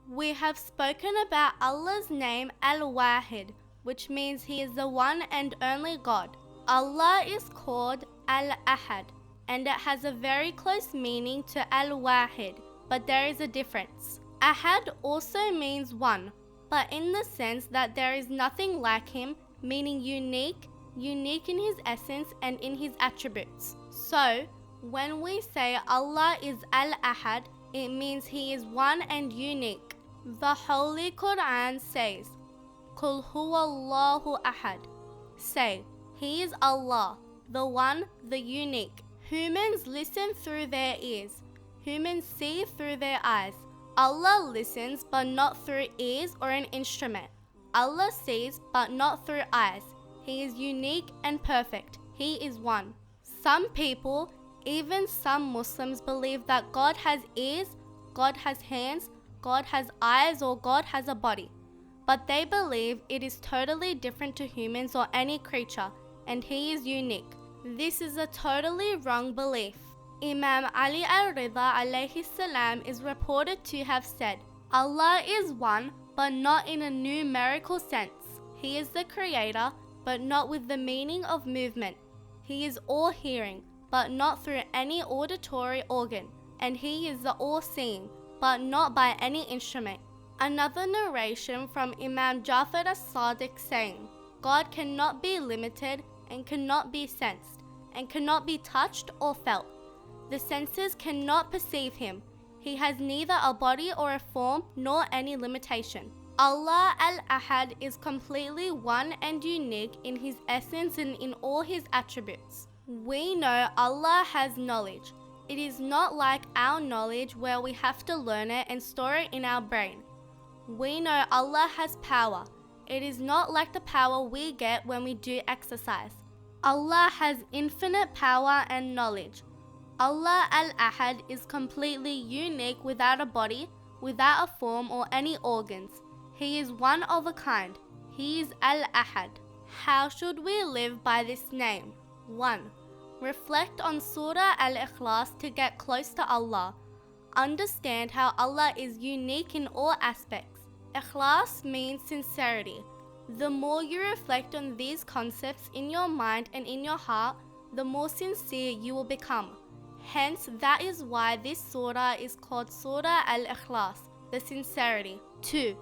We have spoken about Allah's name Al-Wahid, which means He is the one and only God. Allah is called Al-Ahad, and it has a very close meaning to Al-Wahid, but there is a difference. Ahad also means one, but in the sense that there is nothing like Him, meaning unique in His essence and in His attributes. So, when we say Allah is Al-Ahad, it means He is one and unique. The Holy Quran says, Qul huwa Allahu ahad. Say, He is Allah, the one, the unique. Humans listen through their ears. Humans see through their eyes. Allah listens but not through ears or an instrument. Allah sees but not through eyes. He is unique and perfect. He is one. Some people, even some Muslims, believe that God has ears, God has hands, God has eyes, or God has a body. But they believe it is totally different to humans or any creature, and He is unique. This is a totally wrong belief. Imam Ali al-Ridha alayhi salam is reported to have said, Allah is one, but not in a numerical sense. He is the creator, but not with the meaning of movement. He is all-hearing, but not through any auditory organ. And He is the all-seeing, but not by any instrument. Another narration from Imam Jafar as-Sadiq saying, God cannot be limited and cannot be sensed, and cannot be touched or felt. The senses cannot perceive Him. He has neither a body or a form nor any limitation. Allah Al-Ahad is completely one and unique in His essence and in all His attributes. We know Allah has knowledge. It is not like our knowledge where we have to learn it and store it in our brain. We know Allah has power. It is not like the power we get when we do exercise. Allah has infinite power and knowledge. Allah Al-Ahad is completely unique without a body, without a form or any organs. He is one of a kind. He is Al-Ahad. How should we live by this name? 1. Reflect on Surah Al-Ikhlas to get close to Allah. Understand how Allah is unique in all aspects. Ikhlas means sincerity. The more you reflect on these concepts in your mind and in your heart, the more sincere you will become. Hence, that is why this surah is called Surah Al-Ikhlas, the sincerity. 2.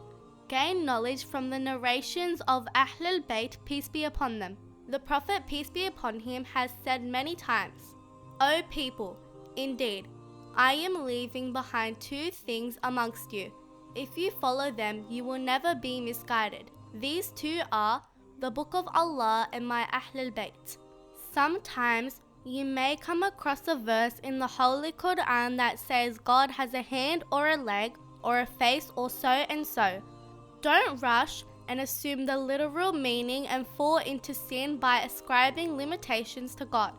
Gain knowledge from the narrations of Ahlul Bayt, peace be upon them. The Prophet, peace be upon him, has said many times, O people, indeed, I am leaving behind 2 things amongst you. If you follow them, you will never be misguided. These 2 are the Book of Allah and my Ahlul Bayt. Sometimes you may come across a verse in the Holy Quran that says God has a hand or a leg or a face or so and so. Don't rush and assume the literal meaning and fall into sin by ascribing limitations to God.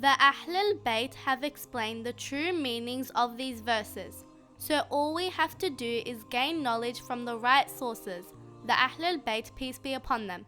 The Ahlul Bayt have explained the true meanings of these verses. So all we have to do is gain knowledge from the right sources, the Ahlul Bayt, peace be upon them.